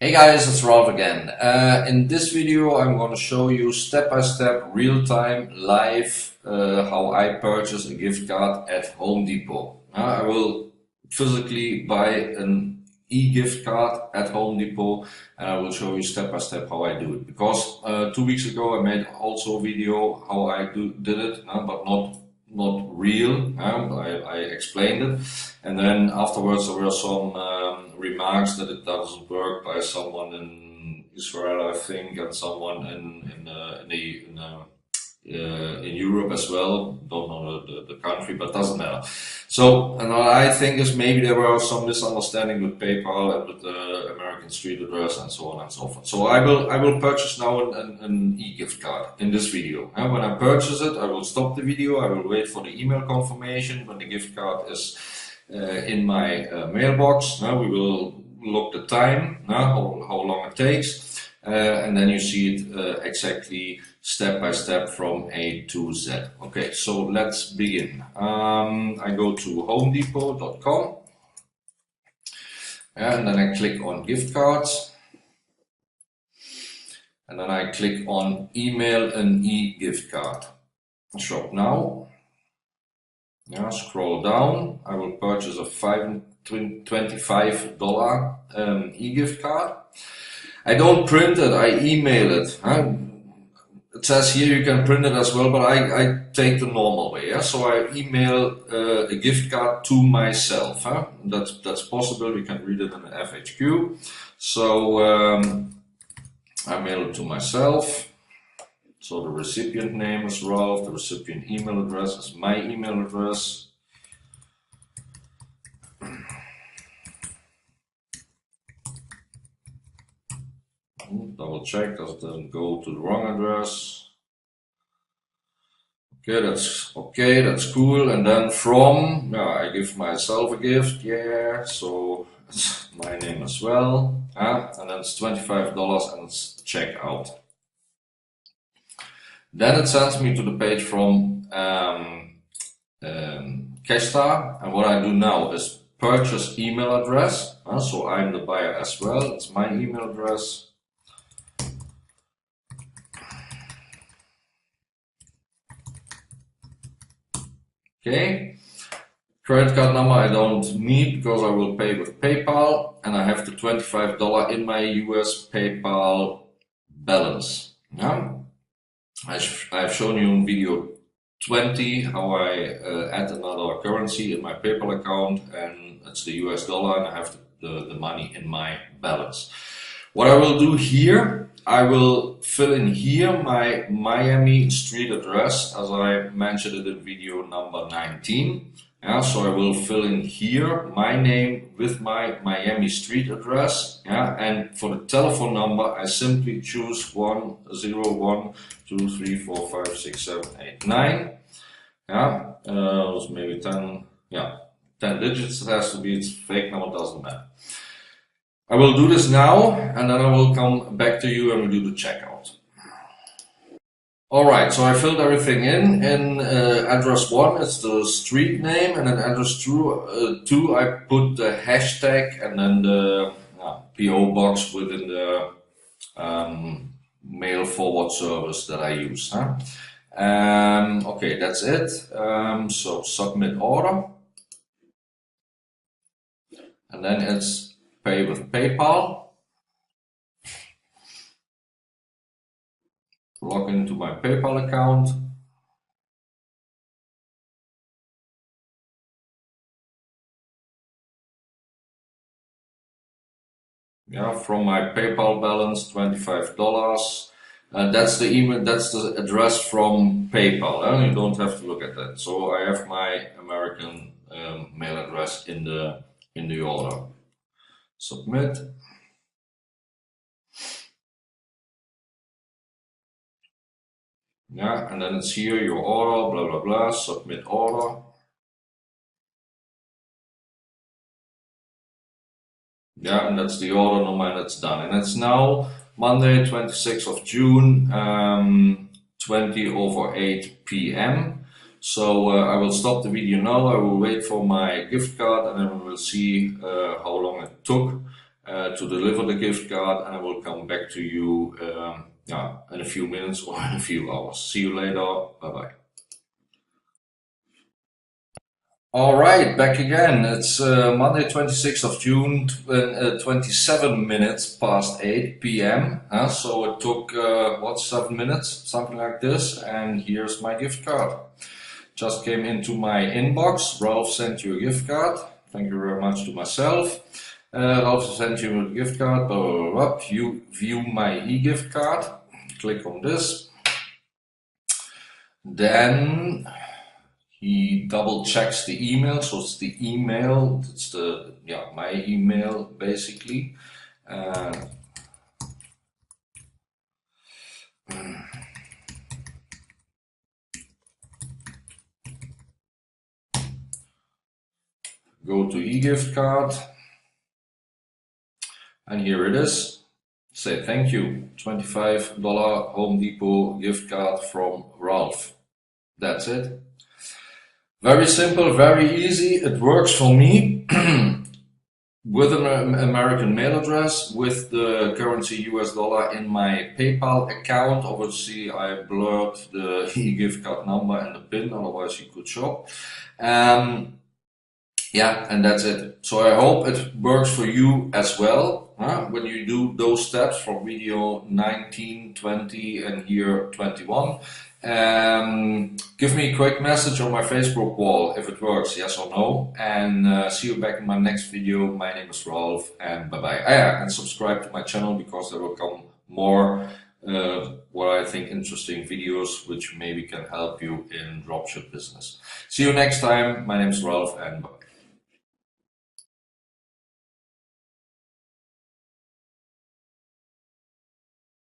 Hey guys, it's Ralph again. In this video, I'm going to show you step by step, real time, live, how I purchase a gift card at Home Depot. I will physically buy an e-gift card at Home Depot, and I will show you step by step how I do it. Because 2 weeks ago I made also a video how I did it, but not real. I explained it, and then afterwards there were some remarks that it doesn't work by someone in Israel, I think, and someone in Europe as well. Don't know the country, but doesn't matter. So, and what I think is maybe there were some misunderstanding with PayPal and with the American street address and so on and so forth. So I will purchase now an e-gift card in this video. And when I purchase it, I will stop the video. I will wait for the email confirmation when the gift card is in my mailbox. Now we will look the time, how long it takes, and then you see it exactly step by step from A to Z. Okay, so let's begin. I go to homedepot.com and then I click on gift cards, and then I click on email an e-gift card. Shop now. Scroll down. I will purchase a $25 e-gift card. I don't print it, I email it. It says here you can print it as well, but I take the normal way. So I email a gift card to myself. That's possible. You can read it in the FAQ. So I mail it to myself. So the recipient name is Ralph, the recipient email address is my email address. Double check that it doesn't go to the wrong address. Okay, that's cool. And then from, I give myself a gift, so it's my name as well. And then it's $25 and it's checkout. Then it sends me to the page from Cashstar, and what I do now is purchase email address. So I'm the buyer as well. It's my email address. Okay. Credit card number I don't need because I will pay with PayPal, and I have the $25 in my US PayPal balance. I've shown you in video 20 how I add another currency in my PayPal account, and it's the US dollar, and I have the money in my balance. What I will do here, I will fill in here my Miami street address, as I mentioned it in video number 19. So I will fill in here my name with my Miami street address, and for the telephone number I simply choose 101 2 3 4 5 6 7 8 9. Maybe 10 digits. It has to be. It's fake number, doesn't matter. I will do this now, and then I will come back to you and we'll do the checkout. Alright, so I filled everything in. Address 1 is the street name, and then address 2 I put the hashtag and then the PO box within the mail forward service that I use. Okay, that's it. So submit order, and then it's pay with PayPal. Log into my PayPal account. From my PayPal balance, $25. That's the email. That's the address from PayPal. You don't have to look at that. So I have my American mail address in the order. Submit. And then it's here, your order, blah, blah, blah, submit order. And that's the order number, and it's done. And it's now Monday, 26th of June, 20:08 p.m. So I will stop the video now. I will wait for my gift card, and then we will see how long it took to deliver the gift card, and I will come back to you in a few minutes or in a few hours. See you later. Bye bye. All right, back again. It's Monday, 26th of June, 27 minutes past 8 p.m. So it took, 7 minutes, something like this. And here's my gift card. Just came into my inbox. Ralph sent you a gift card. Thank you very much to myself. Ralph sent you a gift card. Blah, blah, blah, blah. You view my e-gift card. Click on this. Then he double checks the email, so it's the email, it's my email basically. Go to e-gift card, and here it is. Say thank you, $25 Home Depot gift card from Ralph. That's it. Very simple, very easy. It works for me with an American mail address, with the currency US dollar in my PayPal account. Obviously, I blurred the e-gift card number and the PIN, otherwise you could shop. And that's it. So I hope it works for you as well. When you do those steps from video 19, 20, and here 21. Give me a quick message on my Facebook wall if it works, yes or no, and see you back in my next video. My name is Ralph, and bye bye. And subscribe to my channel, because there will come more what I think interesting videos which maybe can help you in dropship business. See you next time. My name is Ralph, and bye bye.